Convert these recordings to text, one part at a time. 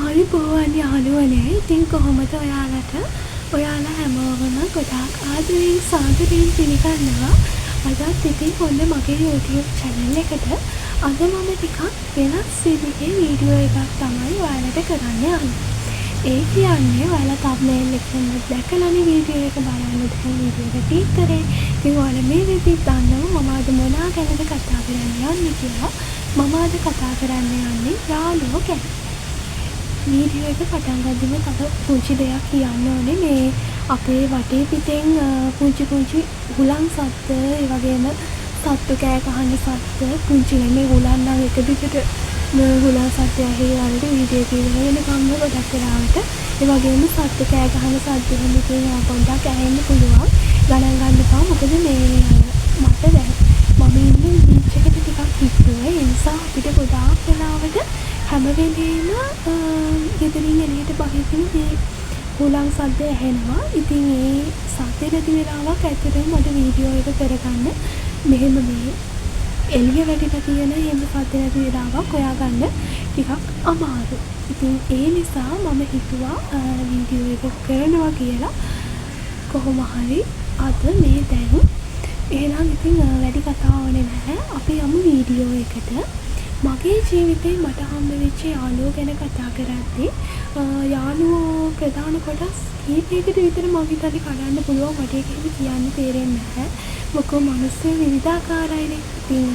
ආයුබෝවන් යාළුවනේ. ඉතින් කොහොමද ඔයාලට? ඔයාලා හැමෝම ගොඩාක් ආදරයෙන් සාදරයෙන් පිළිගන්නවා. අදත් ඉතින් ඔන්න මගේ YouTube channel එකට අද මම ටිකක් වෙනස් විදිහේ වීඩියෝ එකක් තමයි ඔයාලට කරන්න යන්නේ. ඒ කියන්නේ ඔයාලා thumbnail එකෙන් දැකලානේ වීඩියෝ එක බලන්න දැන් වීඩියෝ එක ක්ලික් කරේ. ඉතින් ඔයාලා මේ විදිහට දන්නවා මම අද මොනවා ගැනද කතා කරන්න යන්නේ කියලා. මම අද කතා කරන්න යන්නේ යාළුවෝ ගැන. වීඩියෝ එක පටන් ගද්දිම තව පුංචි දෙයක් කියන්න ඕනේ. මේ අපේ වටේ පිටෙන් පුංචි හුලං සද්ද, ඒ වගේම සත්තු කෑ ගහන සද්ද, පුංචි නෙමෙයි හුලං නම් එක දිගට හුලං සද්ද ඇහිලා වීඩියෝ එක ඉවරනකම් ගොඩක් වෙලාවට ඒ වගේම සත්තු කෑ ගහන සද්ද එහෙම තියෙනවා පොඩ්ඩක් ඇහෙන්න පුළුවන්. ගණන් ගන්න එපා. මොකද මේ මට දැන් මම ඉන්නේ බීච් එකට ටිකක් හිටුවේ. ඒ නිසා අපිට ගොඩාක් වෙලාවට හැම වෙලේම ගෙදරින් එළියට බහිද්දී මේ හුලං සද්ද ඇහෙනවා. ඉතින් ඒ සද්ද නැති වෙලාවක් ඇත්තටම මට වීඩියෝ එක කරගන්න මෙහෙම මේ එළිය වැටිලා තියෙන එහෙම සද්ද නැති වෙලාවක් හොයාගන්න ටිකක් අමාරුයි. ඉතින් ඒ නිසා මම හිතුවා වීඩියෝ එක කරනවා කියලා. කොහොම හරි අද මේ දැන් එහෙනම් ඉතින් වැඩි කතා ඕනේ නැහැ. අපි යමු වීඩියෝ එකට. මගේ ජීවිතේ මට හම්බ වෙච්ච යාළුවෝ ගැන කතා කරද්දී යාළුවෝ ප්‍රධාන කොටස් කීපයකට විතර මම හිතන්නේ කඩන්න පුළුවන්. මට ඒක එහෙම කියන්න තේරෙන්නේ නැහැ. මොකද මිනිස්සු විවිධාකාරයිනේ. ඉතින්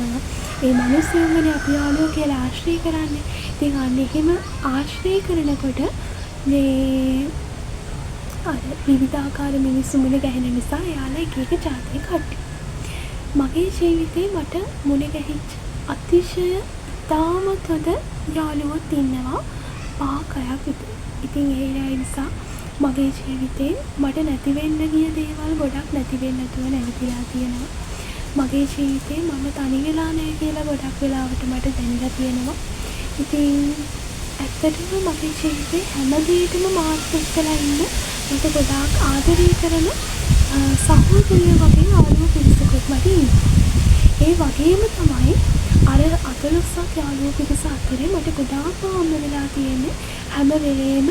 ඒ මිනිස්සුන්ගේ අපි යාළුවෝ කියලා ආශ්‍රය කරන්නේ. ඉතින් අන්න එහෙම ආශ්‍රය කරනකොට මේ අර විවිධාකාර මිනිස්සු මුණ ගැහෙන නිසා එයාලා එක එක ජාතිය කට්ටිය. මගේ ජීවිතේ මට මුණ ගැහිච්ච අතිශය තාමත් හොඳ යාළුවොත් ඉන්නවා 5-6ක් විතර. ඉතින් ඒ අය නිසා මගේ ජීවිතේ මට නැති වෙන්න ගිය දේවල් ගොඩක් නැති වෙන්න නැතුව නැවතිලා තියෙනවා. මගේ ජීවිතේ මම තනි වෙලා නැහැ කියලා ගොඩක් වෙලාවට මට දැනලා තියෙනවා. ඉතින් ඇත්තටම මගේ ජීවිතේ හැම දෙයකම මාත් එක්කලා ඉන්න මට ගොඩාක් ආදරය කරන සහෝදරියෝ වගේ යාළුවෝ පිරිසකුත් මට ඉන්නවා. ඒ වගේම තමයි අර 14ක් යාළුවෝ පිරිස අතරේ මට ගොඩාක් හම්බ වෙලා තියෙන්නේ හැම වෙලේම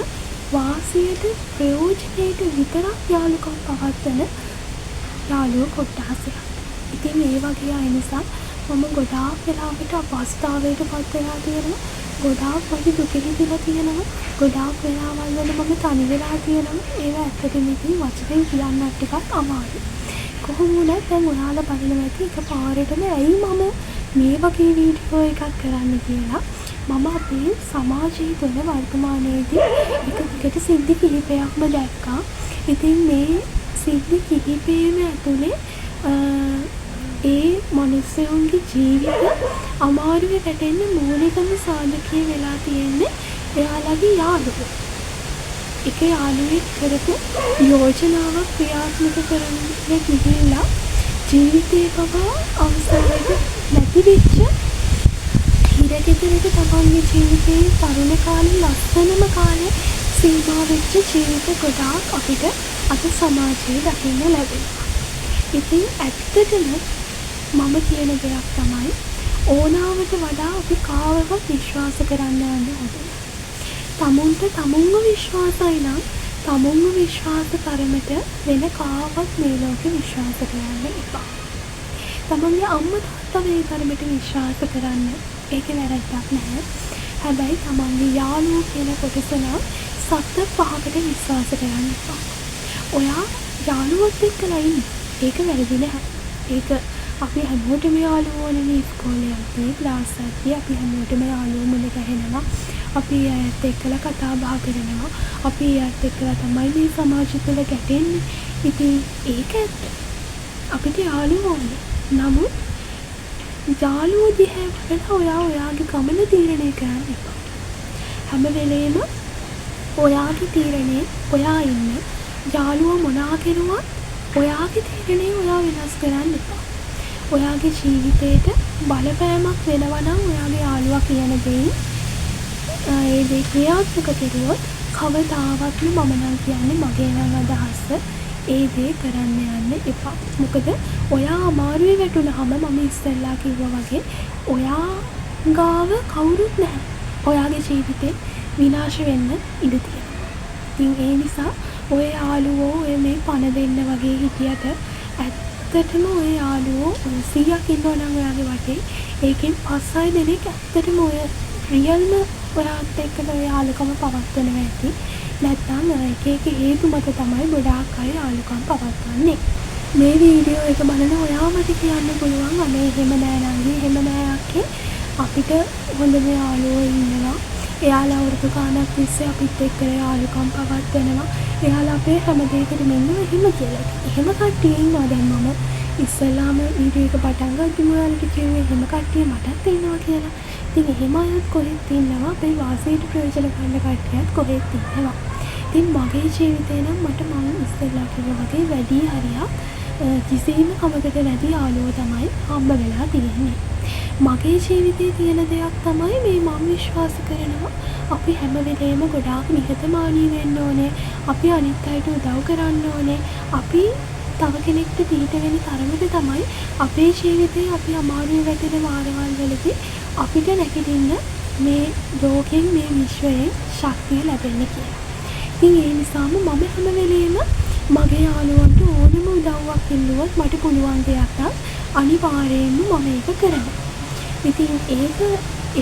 වාසියට ප්‍රයෝජනයට විතරක් යාළුකම් පවත්වන යාළුවෝ කොට්ටාසයක්. ඉතින් මේ වගේ අය නිසා මම ගොඩාක් වෙලාවට අපහසුතාවයට පත් වෙලා තියෙනවා. ගොඩාක් වගේ දුකෙහිදලා තියෙනවා. ගොඩාක් වෙලාවල් වල මම තනි වෙලා තියෙනවා. ඒවා ඇත්තටම ඉතින් වචනෙන් කියන්නත් ටිකක් අමාරුයි. කොහොම වුණත් දැන් ඔයාලා බලනවා ඇති එකපාරටම ඇයි මම මේ වගේ වීඩියෝ එකක් කරන්න කියලා. මම අපේ සමාජයේ තුල වර්තමානයේදී එක දිගට සිද්ධි කිහිපයක්ම දැක්කා. ඉතින් මේ සිද්ධි කිහිපයම ඇතුලේ ඒ මිනිස්සුන්ගේ ජීවිත අමාරුවේ වැටෙන්න මූලිකම සාධකය වෙලා තියෙන්නේ එයාලගේ යාළුවෝ. එක යාළුවෙක් කරපු යෝජනාවක් ක්‍රියාත්මක කරන්න ගිහිල්ලා ජීවිතේ පවා අවසරයට නැති වෙච්ච හිරගෙදරක තමන්ගේ ජීවිතේ තරුණ කාලේ ලස්සනම කාලේ සීමා වෙච්ච ජීවිත ගොඩාක් අපිට අද සමාජයේ දකින්න ලැබෙනවා. ඉතින් ඇත්තටම මම කියන දෙයක් තමයි ඕනාවට වඩා අපි කාවවත් විශ්වාස කරන්න යන්න හොඳ නැහැ. තමුන්ට තමුන්ව විශ්වාසයි නම් තමුන්ව විශ්වාස කරමට වෙන කාවත් මේ ලෝකෙ විශ්වාස කරන්න එපා. තමන්ගේ අම්මා තාත්තා මේ තරමට විශ්වාස කරන්න ඒක වැරද්දක් නැහැ. හැබැයි තමන්ගේ යාළුවෝ කියන කොටස නම් 7-5කට විශ්වාස කරන්න එපා. ඔයා යාළුවොත් එක්කලා ඉන්නේ. ඒක වැරදි නැහැ. ඒක අපි හැමෝටම යාළුවෝනේ ඉස්කෝලේ යද්දී ක්ලාස් යද්දී අපි හැමෝටම යාළුවෝ මුණ ගැහෙනවා. අපි අයත් එක්කලා කතා බහ කරනවා. අපි අයත් එක්කලා තමයි මේ සමාජය තුළ ගැටෙන්නේ. ඉතින් ඒක ඇත්ත. අපිට යාළුවෝ ඕනේ. නමුත් යාළුවෝ දිහා බලලා ඔයාගේ ගමන තීරණය කරන්න එපා. හැම වෙලේම ඔයාගේ තීරණය ඔයා ඉන්න. යාළුවෝ මොනවා කරුවත් ඔයාගේ තීරණය ඔයා වෙනස් කරන්න එපා. ඔයාගේ ජීවිතේට බලපෑමක් වෙනවා නම් ඔයාගේ යාළුවා කියන දේ ඒ දේ ක්‍රියාත්මක කරුවොත් කවදාවත්ම මම නම් කියන්නේ මගේ නම් අදහස ඒ දේ කරන්න යන්න එපා. මොකද ඔයා අමාරුවේ වැටුනහම මම ඉස්සෙල්ලා කිව්වා වගේ ඔයා ගාව කවුරුත් නැහැ. ඔයාගේ ජීවිතේ විනාශ වෙන්න ඉඩ තියෙනවා. ඉතින් ඒ නිසා ඔය යාළුවෝ ඔය මේ පණ දෙන්න වගේ හිටියට ඇත්තටම ඔය යාළුවෝ 100ක් ඉන්නවා නම් ඔයාගේ වටේ ඒකෙන් 5-6 දෙනෙක් ඇත්තටම ඔය රියල්ම ඔයාත් එක්ක ඔය යාළුකම පවත්වනවා ඇති. නැත්නම් එක එක හේතු මත තමයි ගොඩාක් අය යාළුකම් පවත්වන්නේ. මේ වීඩියෝ එක බලන ඔයාමට කියන්න පුළුවන් අනේ එහෙම නෑ නංගි එහෙම නෑ අක්කේ අපිට හොඳම යාළුවෝ ඉන්නවා. එයාලා අවුරුදු ගානක් තිස්සේ අපිත් එක්ක යාළුකම් පවත්වනවා. එයාලා අපේ හැම දෙයකටම ඉන්නවා එහෙම කියලා. එහෙම කට්ටිය ඉන්නවා දැන් මම ඉස්සෙල්ලාම වීඩියෝ එක පටන් ගත්තම ඔයාලට කිව්වේ එහෙම කට්ටිය මටත් ඉන්නවා කියලා. ඉතින් එහෙම අයත් කොහෙත් ඉන්නවා. අපේ වාසියට ප්‍රයෝජන ගන්න කට්ටියත් කොහෙත් ඉන්නවා. ඉතින් මගේ ජීවිතේ නම් මට මම ඉස්සෙල්ලා කිව්වා වගේ වැඩි හරියක් කිසිම කමකට නැති යාළුවෝ තමයි හම්බ වෙලා තියෙන්නේ. මගේ ජීවිතේ තියෙන දෙයක් තමයි මේ මම විශ්වාස කරනවා අපි හැම වෙලේම ගොඩාක් නිහතමානී වෙන්න ඕනේ. අපි අනිත් අයට උදව් කරන්න ඕනේ. අපි තව කෙනෙක්ට පිට වෙන තරමට තමයි අපේ ජීවිතේ අපි අමාරුවේ වැටෙන වාරවල් වලදී අපිට නැගිටින්න මේ ලෝකෙන් මේ විශ්වයෙන් ශක්තිය ලැබෙන්නේ කියලා. ඉතින් ඒ නිසාම මම හැම වෙලේම මගේ යාළුවන්ට ඕනම උදව්වක් ඉල්ලුවොත් මට පුළුවන් දෙයක් නම් අනිවාර්යයෙන්ම මම ඒක කරනවා. ඉතින් ඒක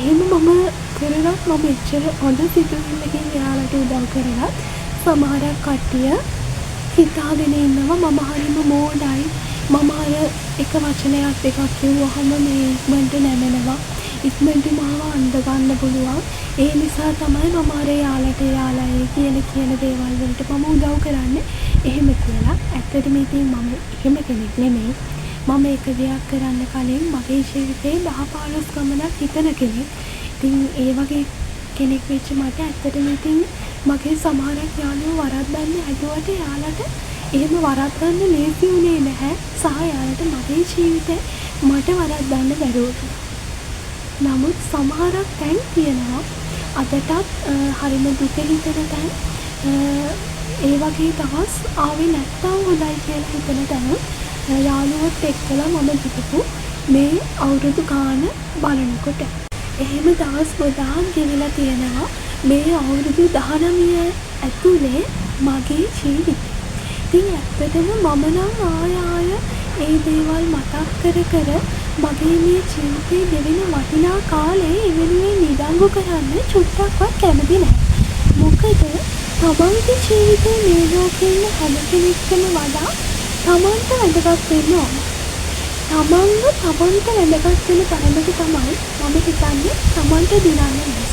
එහෙම මම කරනත් මම එච්චර හොඳ සිතුවිල්ලකින් එයාලට උදව් කරනත් සමහරක් කට්ටිය හිතාගෙන ඉන්නවා මම හරිම මෝඩයි. මම අර එක වචනයක් දෙකක් කිව්වහම මේ ඉක්මනට නැමෙනවා. ඉක්මනට මාව අඳ ගන්න පුළුවන්. ඒ නිසා තමයි මම අර යාලා ඒ කියන දේවල් වලට මම උදව් කරන්නේ. එහෙම කියලා. ඇත්තටම ඉතින් මම එහෙම කෙනෙක් නෙමෙයි. මම එක දෙයක් කරන්න කලින් මගේ ජීවිතේ 10-15 ගමනක් හිතන කෙනෙක්. ඉතින් ඒ වගේ කෙනෙක් වෙච්ච මට ඇත්තටම ඉතින් මගේ සමහරක් යාළුවෝ වරද්දන්න හැදුවට යාළට එහෙම වරද්දන්න ලේසි වුණේ නැහැ. සහ යාළට මගේ ජීවිතේ මට වරද්දන්න බැරුව. නමුත් සමහරක් තැන් තියෙනවා අදටත් හරිම දුක හිතෙන තැන් ඒ වගේ දවස් ආවේ නැත්තම් හොඳයි කියලා හිතන තැන යාළුවොත් එක්කලා මම හිතපු මේ අවුරුදු ගාන බලනකොට එහෙම දවස් ගොඩාක් ගෙවිලා තියෙනවා මේ අවුරුදු 19 ඇතුලේ මගේ ජීවිතේ. ඉතින් ඇත්තටම මම නම් ආය ඒ දේවල් මතක් කර මගේ මේ ජීවිතේ ගෙවෙන වටිනා කාලේ එවෙනුවෙන් නිදංගු කරන්න චුට්ටක්වත් කැමති නැහැ. මොකද තමන්ගේ ජීවිතේ මේ ලෝකේ ඉන්න හැම කෙනෙක්ටම වඩා තමන්ට වැදගත් වෙන්න ඕන. තමන්ට වැදගත් වෙන තරමට තමයි මම හිතන්නේ තමන්ට දිනන්න ඕනේ.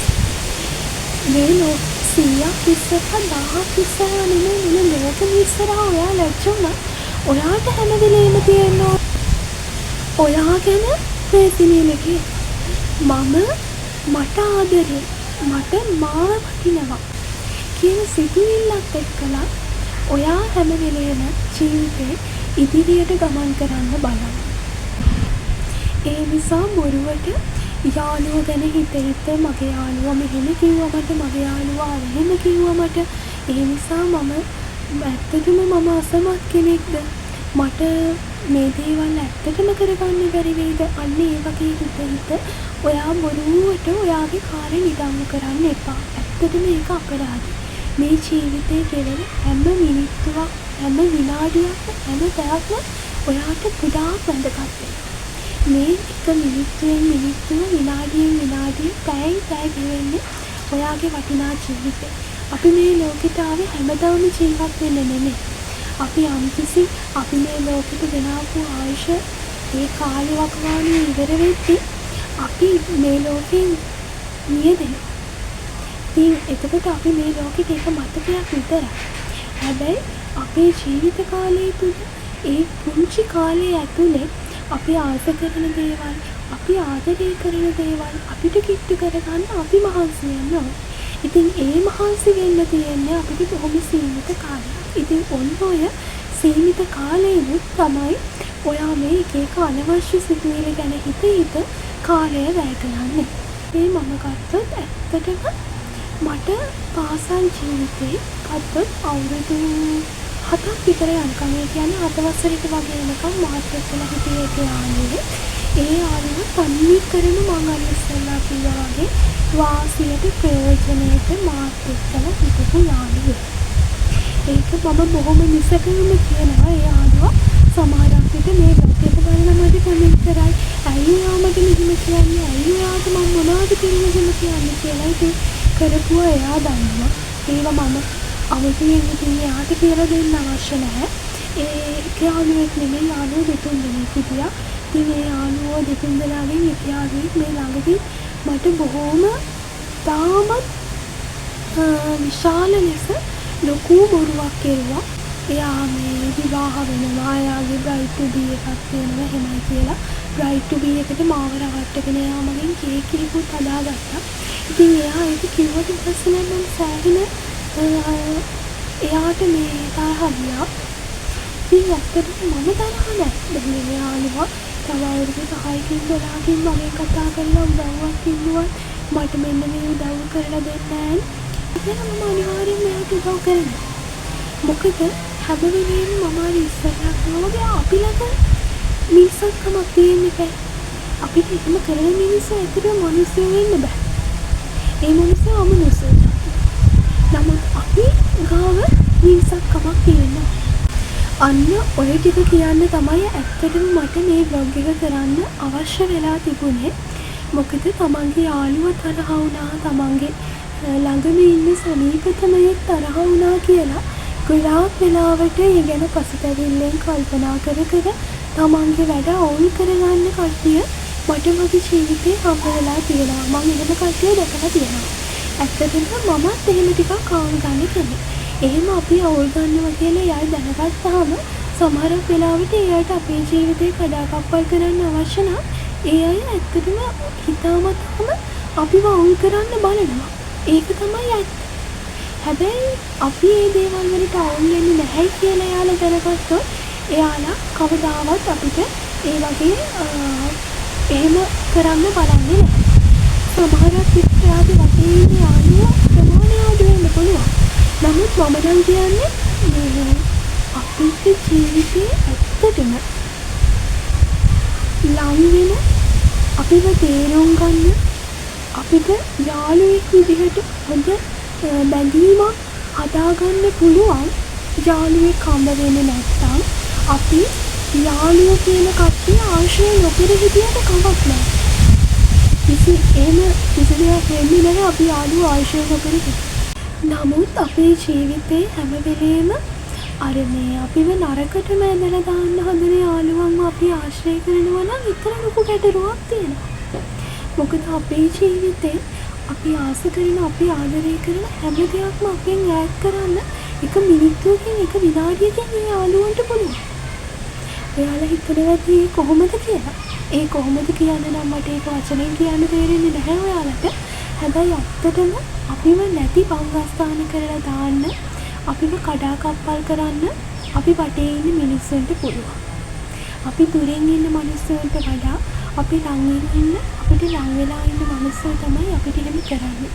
මේ ලෝක 100ක් ඉස්සරහ 1000ක් ඉස්සරහ නෙමෙයි මේ ලෝකෙ ඉස්සරහ ඔයා ලැජ්ජුණා. ඔයාට හැම වෙලේම තියෙනවා ඔයා ගැන ප්‍රේතිනීලකේ මට ආදරේ මට මාව වටිනවා කියන සිතුවිල්ලක් එක්කලා ඔයා හැම වෙලේම ජීවිතේ ඉදිරියට ගමන් කරන්න බලන්න. ඒ නිසා බොරුවට යාළුවෝ ගැන හිත මගේ යාළුවා මෙහෙම කිව්වා මට මගේ යාළුවා එහෙම කිව්වා මට ඒ නිසා මම ඇත්තටම මම අසමත් කෙනෙක්ද මට මේ දේවල් ඇත්තටම කරගන්න බැරි වෙයිද අන්න ඒ වගේ හිත ඔයා බොරුවට ඔයාගේ කාර්ය නිදම්ම කරන්න එපා. ඇත්තටම ඒක අපරාධයි. මේ ජීවිතේ ගෙවෙන හැම මිනිත්තුවක් හැම විනාඩියක් හැම පැයක්ම ඔයාට ගොඩාක් වැදගත් වෙනවා. මේ එක මිනිත්තුව විනාඩිය පැය ගෙවෙන්නේ ඔයාගේ වටිනා ජීවිතේ. අපි මේ ලෝකෙට ආවේ හැමදාම ජීවත් වෙන්න නෙමෙයි. අපි මේ ලෝකෙට ගෙනාවු ආයුෂ ඒ කාලයක් වාගේ ඉවර වෙද්දී අපි මේ ලෝකෙන් නියදෙනවා. ඉතින් එතකොට අපි මේ ලෝකෙට එක මතකයක් විතරයි. හැබැයි අපේ ජීවිත කාලය තුළ ඒ පුංචි කාලය ඇතුලේ අපි ආස කරන දේවල්, අපි ආදරය කරන දේවල් අපිට කිට්ටු කරගන්න අපි මහන්සි වෙනවා. ඉතින් ඒ මහන්සි වෙන්න තියෙන්නේ අපිට බොහොම සීමිත කාලයක්. ඉතින් ඔන්න ඔය සීමිත කාලෙිනුත් තමයි ඔයා මේ එක අනවශ්‍ය සිතුවිලි ගැන හිත කාලය වැය කරන්නේ. මේ මම ගත්තොත් ඇත්තටම මට පාසල් ජීවිතේ ගත්තොත් අවුරුදු 7ක් විතර යනකම් ඒ කියන්නේ 7 වසරේට වගේ යනකම් මාත් එක්කලා හිටියේ ඒ යාළුවෝ. ඒ යාළුවෝ තන්නේ කරන මං අර ඉස්සෙල්ලා කිව්වා වගේ වාසියට ප්‍රයෝජනයට මාත් එක්කලා හිටපු යාළුවෙක්. ඒක මම බොහොම නිසැකවම කියනවා ඒ යාළුවා සමහරක් විට මේ බ්ලොග් එක බලලා මට කමෙන්ට් කරයි ඇයි ඔයා මට මෙහෙම කියන්නේ ඇයි ඔයාට මම මොනවද කියන්නේ කියලා. ඉතින් කරපුවා එයා දන්නවා. ඒවා මම අමුතුවෙන් ඉතින් එයාට කියලා දෙන්න අවශ්‍ය නැහැ. ඒ යාළුවෙක් නෙමෙයි යාළුවෝ දෙතුන් දෙනෙක් හිටියා. ඉතින් ඒ යාළුවෝ දෙතුන් දෙනාගෙන් එක යාළුවෙක් මේ ළඟදී මට බොහොම තාමත් විශාල ලෙස ලොකු බොරුවක් කෙරුවා. එයා මේ විවාහ වෙනවා එයාගේ බ්‍රයිඩ් ටු බී එකක් තියෙනවා එහෙමයි කියලා බ්‍රයිඩ් ටු බී එකට මාව රවට්ටගෙන එයා මගෙන් කේක් එකකුත් හදාගත්තා. ඉතින් එයා ඒක කිව්වට පස්සේ නම් මම සෑහෙන එයාට මේ තරහ ගියා. ඉතින් ඇත්තටම මම තරහ නැහැ. දැන් මේ යාළුවා තව අවුරුදු 10කින් 12කින් මගෙන් කතා කරලා උදව්වක් ඉල්ලුවත් මට මෙන්න මේ උදව් කරලා දෙන්න නැහැ. ඉතින් මම අනිවාර්යෙන්ම එයාට උදව් කරනවා. මොකද හැම වෙලේම මම අර ඉස්සරහට වගේ අපි ළඟ මිනිස්සුකමක් තියෙන්නේ නැහැ. අපිට එහෙම කරන මිනිස්සු ඇත්තටම මිනිස්සු වෙන්න බෑ. ඒ මිනිස්සු අමනුෂ්‍ය. නමුත් අපි ගාව මිනිස්සුකමක් තියෙනවා. අන්න ඔය ටික කියන්න තමයි ඇත්තටම මට මේ බ්ලොග් එක කරන්න අවශ්‍ය වෙලා තිබුණේ. මොකද තමන්ගේ යාළුවා තරහ වුණා, තමන්ගේ ළඟම ඉන්න සමීපතමයෙක් තරහ වුණා කියලා ගොඩාක් වෙලාවට ඒ ගැන පසුතැවිල්ලෙන් කල්පනා කර කර තමන්ගේ වැඩ අවුල් කරගන්න කට්ටිය මට මගේ ජීවිතේ හම්බ වෙලා තියෙනවා. මම එහෙම කට්ටිය දැකලා තියෙනවා. ඇත්තටම මමත් එහෙම ටිකක් අවුල් ගන්න කෙනෙක්. එහෙම අපි අවුල් ගන්නවා කියලා එයා දැනගත්තාම සමහරක් වෙලාවට එයාට අපේ ජීවිතේ කඩාකප්පල් කරන්න අවශ්‍ය නම් ඒ අය ඇත්තටම හිතාමතාම අපිව අවුල් කරන්න බලනවා. ඒක තමයි ඇත්ත. හැබැයි අපි මේ දේවල් වලට අවුල් වෙන්නේ නැහැ කියලා එයාලා දැනගත්තොත් එයාලා කවදාවත් අපිට ඒ වගේ එහෙම කරන්න බලන්නේ නැහැ. සමහරක් විස්තරාදී වශයෙන් ඉන්න යාළුවෝ ප්‍රමාණය අඩු වෙන්න පුළුවන්. නමුත් මම නම් කියන්නේ මේ අපේ ජීවිතේ ඇත්තටම ලං වෙන අපිව තේරුම් ගන්න අපිට යාළුවෙක් විදිහට හොඳ බැඳීමක් හදාගන්න පුළුවන් යාළුවෙක් හම්බ වෙන්නේ නැත්නම් අපි යාළුවෝ කියන කට්ටිය ආශ්‍රය නොකර හිටියට කමක් නැහැ. කිසි දෙයක් වෙන්නේ නැහැ අපි යාළුවෝ ආශ්‍රය නොකර හිටියොත්. නමුත් අපේ ජීවිතේ හැම වෙලේම අර මේ අපිව නරකටම ඇදලා දාන්න හදන යාළුවන්ව අපි ආශ්‍රය කරනවා නම් විතර ලොකු ගැටලුවක් තියෙනවා. මොකද අපේ ජීවිතේ අපි ආස කරන අපි ආදරය කරන හැම දෙයක්ම අපෙන් ඈත් කරන්න එක මිනිත්තුවකින් එක විනාඩියකින් මේ යාළුවන්ට පුළුවන්. ඔයාලා හිතනවාද කොහොමද කියලා? ඒ කොහොමද කියන්න නම් මට ඒක වචනෙන් කියන්න තේරෙන්නේ නැහැ ඔයාලට. හැබැයි ඇත්තටම අපිව නැති බංගස්ථාන කරලා දාන්න අපිව කඩාකප්පල් කරන්න අපි වටේ ඉන්න මිනිස්සුන්ට පුළුවන්. අපි දුරින් ඉන්න මිනිස්සුන්ට වඩා අපි ළඟින් ඉන්න අපිට ළඟ වෙලා ඉන්න මිනිස්සු තමයි අපිට එහෙම කරන්නේ.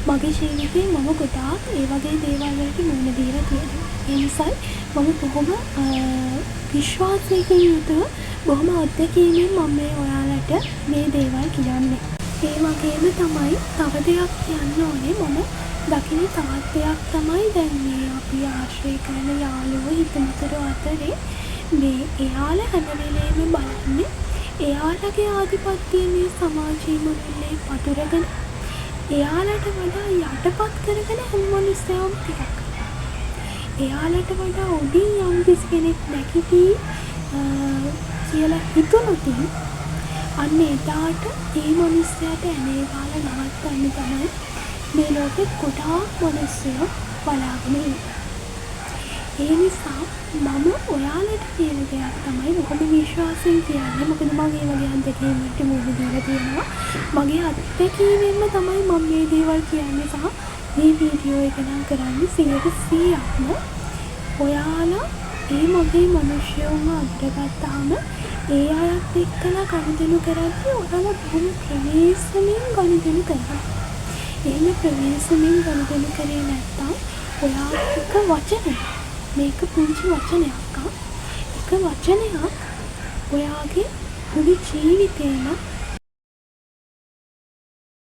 මගේ ජීවිතේ මම ගොඩාක් ඒ වගේ දේවල් වලට මුහුණ දීලා තියෙනවා. ඒ නිසා මම බොහොම විශ්වාසයෙන් යුතුව බොහොම අත්දැකීමෙන් මම මේ ඔයාලට මේ දේවල් කියන්නේ. ඒ වගේම තමයි තව දෙයක් කියන්න ඕනේ. මම දකින තවත් දෙයක් තමයි දැන් මේ අපි ආශ්‍රය කරන යාළුවෝ හිතමතර අතරේ මේ එයාලා හැම වෙලේම බලන්නේ එයාලගේ ආධිපත්‍යය මේ සමාජයේ මුල්ලේ පතුරගෙන එයාලට වඩා යටපත් කරගෙන හැම මිනිස්සුම ටිකක් එයාලට වඩා උඩින් යම් කිසි කෙනෙක් නැගිටී කියලා හිතුනොත් අන්න එදාට ඒ මිනිස්සයාට ඇනේ ගාලා නවත්තන්න තමයි මේ ලෝකෙ ගොඩාක් මිනිස්සු බලාගෙන ඉන්නේ. ඒ නිසා මම ඔයාලට කියන දෙයක් තමයි මොකද විශ්වාසයෙන් කියන්නේ. මොකද මම ඒ වගේ අත්දැකීමකට මුහුණ දීලා තියෙනවා. මගේ අත්දැකීමෙන්ම තමයි මම මේ දේවල් කියන්නේ සහ මේ වීඩියෝ එක නම් කරන්නේ 100%ක්ම ඔයාලා ඒ මගේ මිනිස්සුන්ව අදගත්තාම ඒ අයත් එක්කලා ගනුදෙනු කරද්දී ඔයාලා බොහොම ප්‍රවේශමෙන් ගනුදෙනු කරනවා. එහෙම ප්‍රවේශමෙන් ගනුදෙනු කරේ නැත්තම් ඔයාලා එක වචනයක් මේක පුංචි වචනයක් එක වචනයක් ඔයාගේ මුළු ජීවිතේම